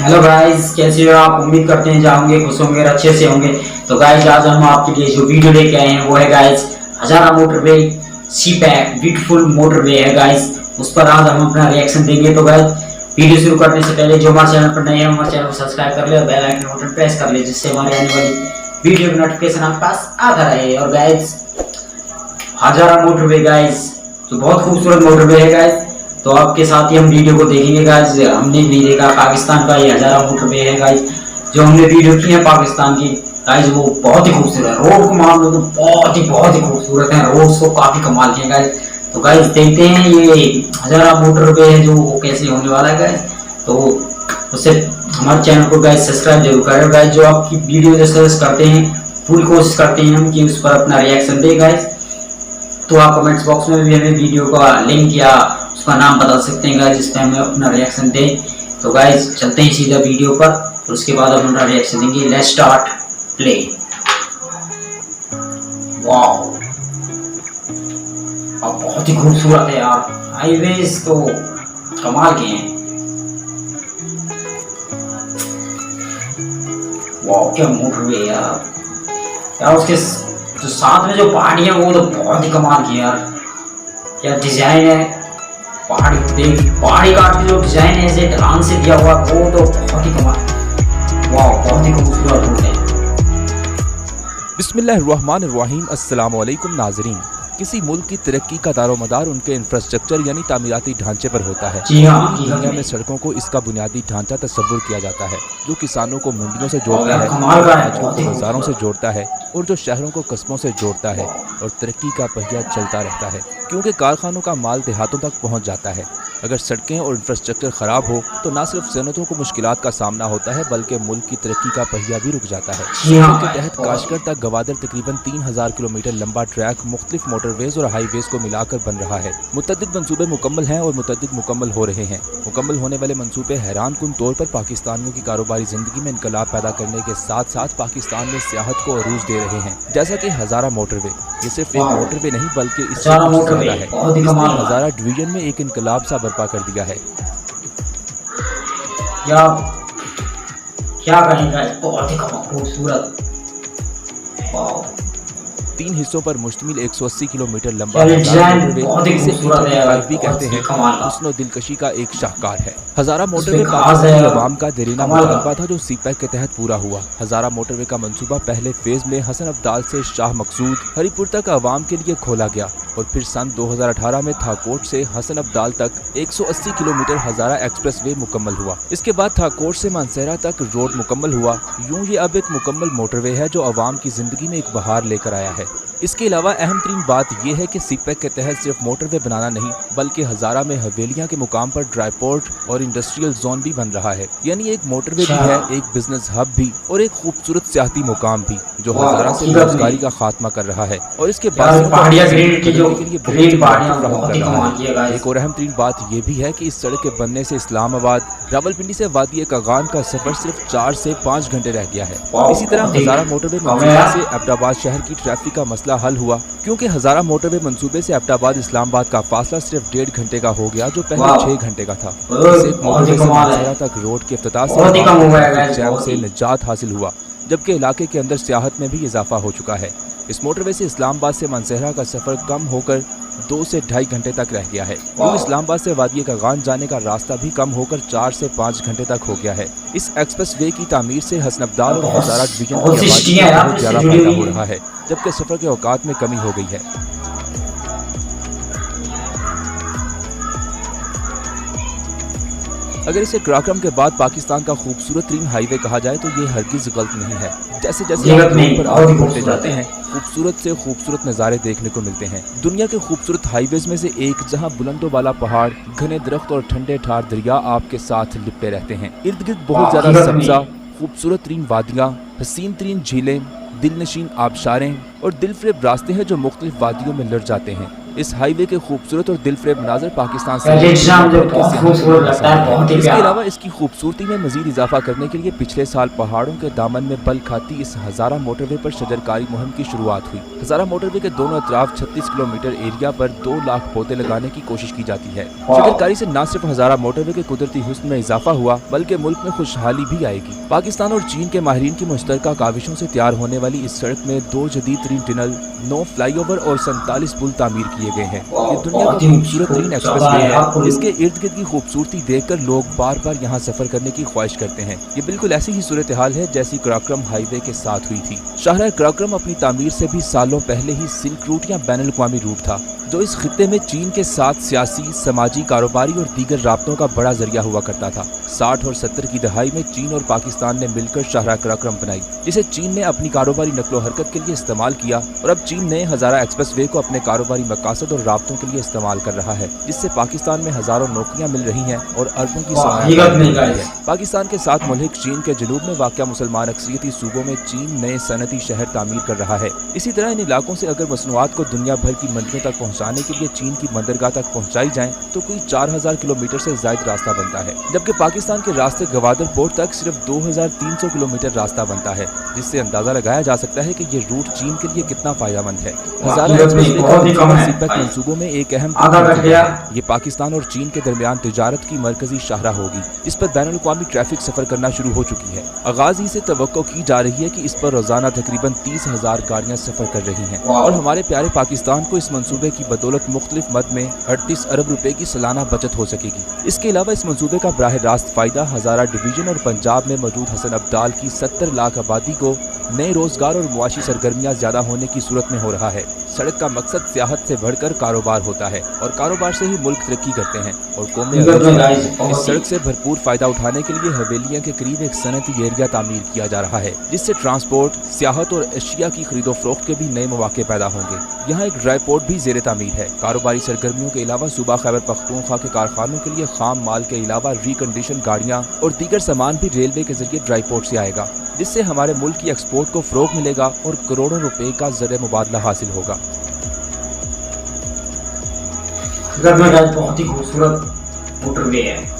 Hello guys, कैसे हो आप? उम्मीद करते हैं जाओगे खुश होंगे और अच्छे से होंगे। तो गाइस आज हम आपके लिए जो वीडियो लेके आए हैं वो है गाइस हजारा मोटरवे सी पैक ब्यूटीफुल मोटरवे है गाइस। उस पर आज हम अपना रिएक्शन देंगे। तो गाइस वीडियो शुरू करने से पहले जो हमारे चैनल पर नए हैं हमारे चैनल को सब्सक्राइब कर ले और बेल आइकन बटन प्रेस कर ले, जिससे हमारी आने वाली वीडियो की नोटिफिकेशन आपके पास आता रहे। और गाइस हजारा मोटरवे गाइस तो बहुत खूबसूरत मोटरवे है गाइस। तो आपके साथ ही हम वीडियो को देखेंगे गाइस। हमने भी देखा पाकिस्तान का ये हजारा मोटरवे है गाइस। जो हमने वीडियो की है पाकिस्तान की गाइस वो बहुत ही खूबसूरत है। रोड को मान लो तो बहुत ही खूबसूरत है। रोड को काफी कमाल के गाइस। तो गाइस देखते हैं ये हजारा मोटरवे है जो वो कैसे होने वाला है गाइस। तो उससे हमारे चैनल को गाइस सब्सक्राइब जरूर करें गाइस। जो आपकी वीडियो जो सर्च करते हैं पूरी कोशिश करते हैं हम कि उस पर अपना रिएक्शन दे गाइस। तो आप कमेंट्स बॉक्स में भी हमें वीडियो का लिंक या उसका नाम बता सकते हैं गाइस, जिस पे हमें अपना रिएक्शन दें। तो गाइस चलते हैं सीधा वीडियो पर और उसके बाद हम अपना रिएक्शन देंगे। Let's start play. वाओ अब बहुत ही खूबसूरत है यार। हाईवेज तो कमाल के हैं। वाओ क्या मोटरवे यार उसके जो साथ में जो पहाड़ियाँ वो तो बहुत ही कमाल की यार। क्या डिजाइन है पहाड़ी का जो डिजाइन है ऐसे ढलान से दिया हुआ वो तो बहुत ही कमाल। वाह बहुत ही खूबसूरत रोड है। बिस्मिल्लाहिर्रहमानिर्रहीम। अस्सलाम वालेकुम नाज़रीन। किसी मुल्क की तरक्की का दारोमदार उनके इंफ्रास्ट्रक्चर यानी तामीराती ढांचे पर होता है। दुनिया में सड़कों को इसका बुनियादी ढांचा तस्वुर किया जाता है, जो किसानों को मंडियों से जोड़ता है, ताजिरों को बाजारों से जोड़ता है और जो शहरों को कस्बों से जोड़ता है। और तरक्की का पहिया चलता रहता है क्योंकि कारखानों का माल देहातों तक पहुँच जाता है। अगर सड़कें और इंफ्रास्ट्रक्चर ख़राब हो तो न सिर्फ सनतों को मुश्किलात का सामना होता है बल्कि मुल्क की तरक्की का पहिया भी रुक जाता है। इसके तहत काशगर तक गवादर तकरीबन 3000 किलोमीटर लंबा ट्रैक मुख्तलिफ मोटरवेज और हाईवेज को मिलाकर बन रहा है। मुतअद्दिद मंसूबे मुकम्मल हैं और मुतअद्दिद मुकम्मल हो रहे हैं। मुकम्मल होने वाले मंसूबे हैरान कुन तौर पर पाकिस्तानियों की कारोबारी जिंदगी में इनकलाब पैदा करने के साथ साथ पाकिस्तान में सियाहत को अरूज दे रहे हैं। जैसा कि हजारा मोटरवे ये सिर्फ एक मोटरवे नहीं बल्कि इससे ज्यादा है। इसने हजारा डिवीजन में एक इनकलाब सा बर्पा कर दिया है। क्या कहेंगे, बहुत ही खूबसूरत। 3 हिस्सों पर मुश्तमिल 180 किलोमीटर लंबा भी कहते हैं हुस्न दिलकशी का एक शाहकार है। हजारा मोटरवे पाकिस्तानी अवाम का देरीना मुतालबा था जो सीपैक के तहत पूरा हुआ। हजारा मोटरवे का मंसूबा पहले फेज में हसन अब्दाल से शाह मकसूद हरीपुर तक अवाम के लिए खोला गया और फिर सन 2018 में थाकोट से हसन अब्दाल तक 180 किलोमीटर हजारा एक्सप्रेस वे मुकम्मल हुआ। इसके बाद थाकोट से मानसेरा तक रोड मुकम्मल हुआ। यूं ये अब एक मुकम्मल मोटरवे है जो अवाम की जिंदगी में एक बहार लेकर आया है। इसके अलावा अहम तरीन बात यह है कि सीपैक के तहत सिर्फ मोटरवे बनाना नहीं बल्कि हजारा में हवेलियां के मुकाम पर ड्राईपोर्ट और इंडस्ट्रियल जोन भी बन रहा है। यानी एक मोटरवे भी है, एक बिजनेस हब भी और एक खूबसूरत सियाहती मुकाम भी जो हजारा से बेरोजगारी का खात्मा कर रहा है और इसके बाद एक और अहम तरीन बात यह भी है कि इस सड़क के बनने से इस्लामाबाद रावलपिंडी से वादी कागान का सफर सिर्फ 4 से 5 घंटे रह गया है। इसी तरह हजारा मोटरवे मंसूबे से एबटाबाद शहर की ट्रैफिक का मसला हल हुआ क्योंकि हजारा मोटरवे मंसूबे से एबटाबाद इस्लामाबाद का फासला सिर्फ 1.5 घंटे का हो गया जो पहले 6 घंटे का था। इस मोटरवे से मानसेरा तक रोड के इफ्तिताह से जैम से निजात हासिल हुआ जबकि इलाके के अंदर सियाहत में भी इजाफा हो चुका है। इस मोटरवे से इस्लामाबाद से मानसेरा का सफर कम होकर 2 से 2.5 घंटे तक रह गया है। इस्लामाबाद से वादी कागान जाने का रास्ता भी कम होकर 4 से 5 घंटे तक हो गया है। इस एक्सप्रेस वे की तामीर से हसन अब्दाल और हजारा डिवीजन की आबादी में बहुत ज्यादा फायदा हो रहा है जबकि सफर के औकात में कमी हो गई है। अगर इसे कराक्रम के बाद पाकिस्तान का खूबसूरत तरीन हाईवे कहा जाए तो ये हरगिज गलत नहीं है। जैसे जैसे आप रोड पर आगे बढ़ते जाते हैं खूबसूरत से खूबसूरत नज़ारे देखने को मिलते हैं। दुनिया के खूबसूरत हाईवेज में से एक जहां बुलंदो वाला पहाड़, घने दरख्त और ठंडे ठार दरिया आपके साथ लिपटे रहते हैं। इर्द गिर्द बहुत ज्यादा सब्जा, खूबसूरत तरीन वादियाँ, हसीन तरीन झीलें, दिलनशीन आबशारें और दिलफरेब रास्ते हैं जो मुख्तलिफ वादियों में लड़ जाते हैं। इस हाईवे के खूबसूरत और दिलफरेब मनाज़र पाकिस्तान से इसके अलावा इसकी खूबसूरती में मजीद इजाफा करने के लिए पिछले साल पहाड़ों के दामन में बल खाती इस हज़ारा मोटरवे पर शजरकारी मुहिम की शुरुआत हुई। हज़ारा मोटरवे के दोनों अतराफ 36 किलोमीटर एरिया पर 2 लाख पौधे लगाने की कोशिश की जाती है। शजरकारी से न सिर्फ हज़ारा मोटरवे के कुदरती हुस्न में इजाफा हुआ बल्कि मुल्क में खुशहाली भी आएगी। पाकिस्तान और चीन के माहिरीन की मुश्तरका काविशों से तैयार होने वाली इस सड़क में 2 जदीद तरीन टनल, 9 फ्लाईओवर और 47 पुल तामीर किए गए हैं। ये दुनिया का खूबसूरत तरीन एक्सप्रेसवे है। इसके इर्द गिर्द की खूबसूरती देखकर लोग बार बार यहाँ सफर करने की ख्वाहिश करते हैं। ये बिल्कुल ऐसी ही सूरत हाल है जैसी कराक्रम हाईवे के साथ हुई थी। शाहराह कराक्रम अपनी तामीर से भी सालों पहले ही सिल्क रूट या बैनुल अक़वामी रूट था, जो इस खित्ते में चीन के साथ सियासी, समाजी, कारोबारी और दीगर राब्तों का बड़ा जरिया हुआ करता था। 60 और 70 की दहाई में चीन और पाकिस्तान ने मिलकर शाहराह कराक्रम बनाई, जिसे चीन ने अपनी कारोबारी नकलो हरकत के लिए इस्तेमाल किया और अब चीन ने हज़ारा एक्सप्रेसवे को अपने कारोबारी मकासद और राब्तों के लिए इस्तेमाल कर रहा है, जिससे पाकिस्तान में हजारों नौकरियां मिल रही हैं और अरबों की सरमाया। पाकिस्तान के साथ मुल्क चीन के जनूब में वाक़या मुसलमान अक्सरियती सूबों में चीन नए सनती शहर तामीर कर रहा है। इसी तरह इन इलाकों से अगर मसनूआत को दुनिया भर की मंडियों तक पहुँचाने के लिए चीन की बंदरगाह तक पहुँचाई जाए तो कोई 4000 किलोमीटर से ज्यादा रास्ता बनता है, जबकि पाकिस्तान के रास्ते गवादर पोर्ट तक सिर्फ 2300 किलोमीटर रास्ता बनता है, जिससे अंदाजा लगाया जा सकता है कि ये रूट चीन के लिए कितना फायदेमंद है। हज़ारा एक्सप्रेसवे मंसूबों में एक अहम ये पाकिस्तान और चीन के दरमियान तिजारत की मरकजी शाहराह होगी, इस पर बैनुल अक़वामी ट्रैफिक सफर करना शुरू हो चुकी है। आगाज ही से तवक्को की जा रही है कि इस पर रोजाना तकरीबन 30,000 गाड़ियां सफर कर रही हैं और हमारे प्यारे पाकिस्तान को इस मंसूबे की बदौलत मुख्तलिफ मद में 38 अरब रुपए की सालाना बचत हो सकेगी। इसके अलावा इस मंसूबे का बराह रास्त फायदा हज़ारा डिवीजन और पंजाब में मौजूद हसन अब्दाल की 70 लाख आबादी को नए रोजगार और मुआशी सरगर्मियां ज्यादा होने की सूरत में हो रहा है। सड़क का मकसद सियाहत से बढ़कर कारोबार होता है और कारोबार से ही मुल्क तरक्की करते हैं और कौमें। इस सड़क से भरपूर फायदा उठाने के लिए हवेलियां के करीब एक सनती एरिया तामीर किया जा रहा है, जिससे ट्रांसपोर्ट, सियाहत और अशिया की खरीदो फरोख्त के भी नए मौके पैदा होंगे। यहाँ एक ड्राई पोर्ट भी ज़ेरे तामीर है। कारोबारी सरगर्मियों के अलावा सूबा खैबर पख्तूनख्वा के कारखानों के लिए खाम माल के अलावा रिकंडीशन गाड़ियाँ और दीगर सामान भी रेलवे के जरिए ड्राई पोर्ट से आएगा, जिससे हमारे मुल्क की एक्सपोर्ट को फ़रोग मिलेगा और करोड़ों रुपए का ज़र मुबादला हासिल होगा। बहुत ही खूबसूरत मोटरवे है।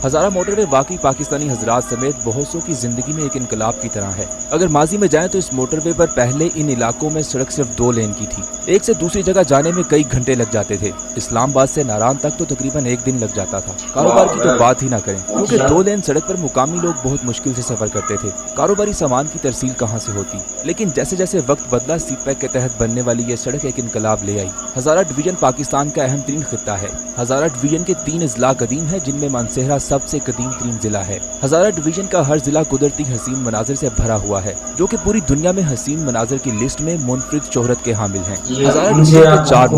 हज़ारा मोटरवे वाकई पाकिस्तानी हजरात समेत बहुत सौ की जिंदगी में एक इनकलाब की तरह है। अगर माजी में जाएं तो इस मोटरवे पर पहले इन इलाकों में सड़क सिर्फ 2 लेन की थी। एक से दूसरी जगह जाने में कई घंटे लग जाते थे। इस्लामाबाद से नारान तक तो तकरीबन 1 दिन लग जाता था। कारोबार की तो बात ही ना करें, क्योंकि 2 लेन सड़क पर मुकामी लोग बहुत मुश्किल से सफर करते थे। कारोबारी सामान की तरसील कहाँ से होती। लेकिन जैसे जैसे वक्त बदला, सीपैक के तहत बनने वाली ये सड़क एक इनकलाब ले आई। हज़ारा डिवीजन पाकिस्तान का अहम तरीन खित्ता है। हज़ारा डिवीजन के 3 अजला कदीम है, जिनमें मानसेहरा सबसे कदीम तरीन जिला है। हज़ारा डिवीजन का हर जिला कुदरती हसीन मनाजिर से भरा हुआ है, जो कि पूरी दुनिया में हसीन मनाजिर की लिस्ट में मुनफरिद शोहरत के हामिल हैं। हज़ारा डिवीजन के 4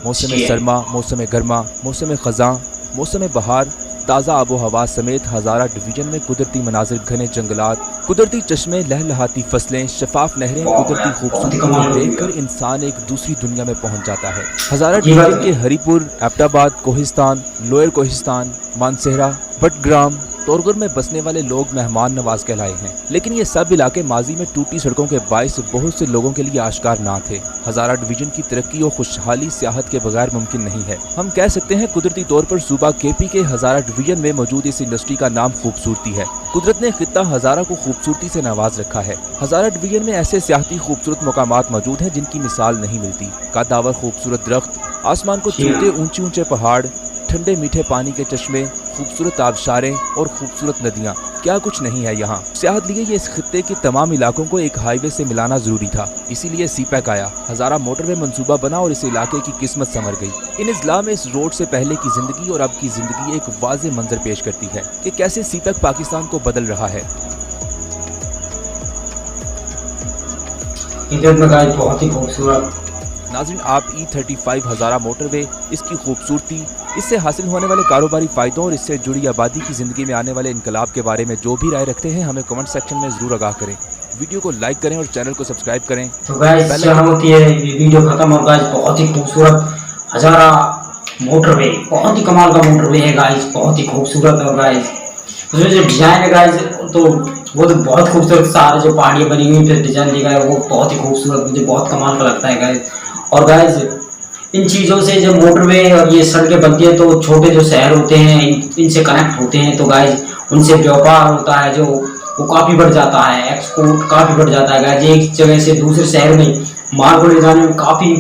मौसम सरमा, मौसम गर्मा, मौसम खज़ां, मौसम बहार, ताज़ा आबो हवा समेत हज़ारा डिवीजन में कुदरती मनाजिर, घने जंगलात, कुदरती चश्मे, लहलहाती फसलें, शफाफ नहरें, कुदरती खूबसूरती को देखकर इंसान एक दूसरी दुनिया में पहुंच जाता है। हज़ारा डिवीजन के हरीपुर, एबटाबाद, कोहिस्तान, लोअर कोहिस्तान, मानसेहरा, बटग्राम, तोरगुर में बसने वाले लोग मेहमान नवाज कहलाए हैं। लेकिन ये सब इलाके माजी में टूटी सड़कों के बायस बहुत से लोगों के लिए आश्कार ना थे। हज़ारा डिवीजन की तरक्की और खुशहाली सियाहत के बगैर मुमकिन नहीं है। हम कह सकते हैं कुदरती तौर पर सूबा केपी के हज़ारा डिवीजन में मौजूद इस इंडस्ट्री का नाम खूबसूरती है। कुदरत ने खित्ता हज़ारा को खूबसूरती से नवाज रखा है। हज़ारा डिवीजन में ऐसे सियाहती खूबसूरत मकामात मौजूद हैं जिनकी मिसाल नहीं मिलती। कादावर खूबसूरत दरख्त, आसमान को छूते ऊंचे ऊंचे पहाड़, ठंडे मीठे पानी के चश्मे, खूबसूरत आबशारें और खूबसूरत नदियाँ, क्या कुछ नहीं है यहाँ। सियाहत लिए ये इस खित्ते के तमाम इलाकों को एक हाईवे से मिलाना जरूरी था, इसीलिए सीपैक आया। हज़ारा मोटरवे मंसूबा बना और इस इलाके की किस्मत संवर गई। इन इजला में इस रोड से पहले की जिंदगी और अब की जिंदगी एक वाज़े मंजर पेश करती है कि कैसे सीपैक पाकिस्तान को बदल रहा है। बहुत ही खूबसूरत। नाज़रीन, आप E35 हज़ारा मोटरवे, इसकी खूबसूरती, इससे हासिल होने वाले कारोबारी फ़ायदों और इससे जुड़ी आबादी की ज़िंदगी में आने वाले इनकलाब के बारे में जो भी राय रखते हैं हमें कमेंट सेक्शन में ज़रूर आगाह करें। वीडियो को लाइक करें और चैनल को सब्सक्राइब करें। तो गाइस होती है ये वीडियो खत्म और गाइस बहुत ही खूबसूरत हज़ारा मोटरवे, बहुत ही कमाल का मोटरवे है गाइस, बहुत ही खूबसूरत। और गाइस उसमें जो डिज़ाइन है गाइस तो वो तो बहुत खूबसूरत सारे जो पहाड़ियाँ बनी हुई फिर डिजाइन दिया है वो बहुत ही खूबसूरत, मुझे बहुत कमाल का लगता है गाइज। और गाइज इन चीज़ों से जब मोटरवे और ये सड़कें बनती है तो छोटे जो शहर होते हैं इनसे कनेक्ट होते हैं, तो गाइज उनसे व्यापार होता है जो वो काफ़ी बढ़ जाता है, एक्सपोर्ट काफ़ी बढ़ जाता है गाइज। एक जगह से दूसरे शहर में माल को ले जाने में काफ़ी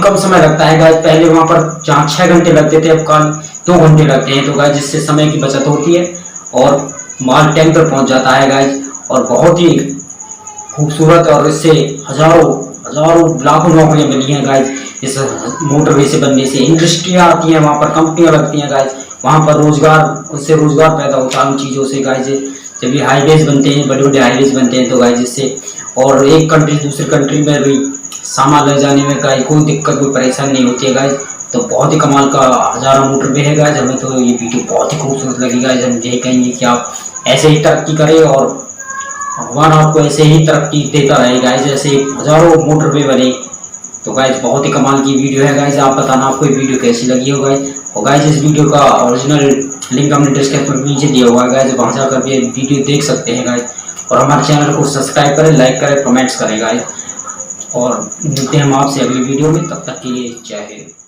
कम समय लगता है गाइज। पहले वहाँ पर जहाँ 6 घंटे लगते थे अब काल 2 घंटे लगते हैं, तो गाइज जिससे समय की बचत होती है और माल टाइम पर पहुँच जाता है गाइज। और बहुत ही खूबसूरत, और इससे हजारों लाखों नौकरियां मिली हैं गाइज। इस मोटरवे से बनने से इंडस्ट्रियाँ आती हैं, वहाँ पर कंपनियां लगती हैं गाइज, वहाँ पर रोजगार, उससे रोजगार पैदा होता है उन चीज़ों से गाइज। जब ये हाईवेज बनते हैं, बड़े बड़े हाईवेज बनते हैं तो गाइज इससे और एक कंट्री से दूसरी कंट्री में भी सामान ले जाने में गाइज कोई दिक्कत कोई परेशानी नहीं होती है गाइज। तो बहुत ही कमाल का हजारा मोटरवे है गाइज। हमें तो ये वीडियो बहुत ही खूबसूरत लगी गाइज। हम यही कहेंगे कि आप ऐसे ही तरक्की करें और भगवान आपको ऐसे ही तरक्की देता रहे गाइज, ऐसे हजारों मोटरवे बने। तो गाइज बहुत ही कमाल की वीडियो है गाइज। आप बताना आपको ये वीडियो कैसी लगी हो गाइज। और गाइज इस वीडियो का ओरिजिनल लिंक हमने डिस्क्रिप्शन में नीचे दिया हुआ है गाइज, वहाँ जाकर भी वीडियो देख सकते हैं गाइज। और हमारे चैनल को सब्सक्राइब करें, लाइक करें, कमेंट्स करें गाइज। और मिलते हैं हम आपसे अगली वीडियो में, तब तक के लिए जय हिंद।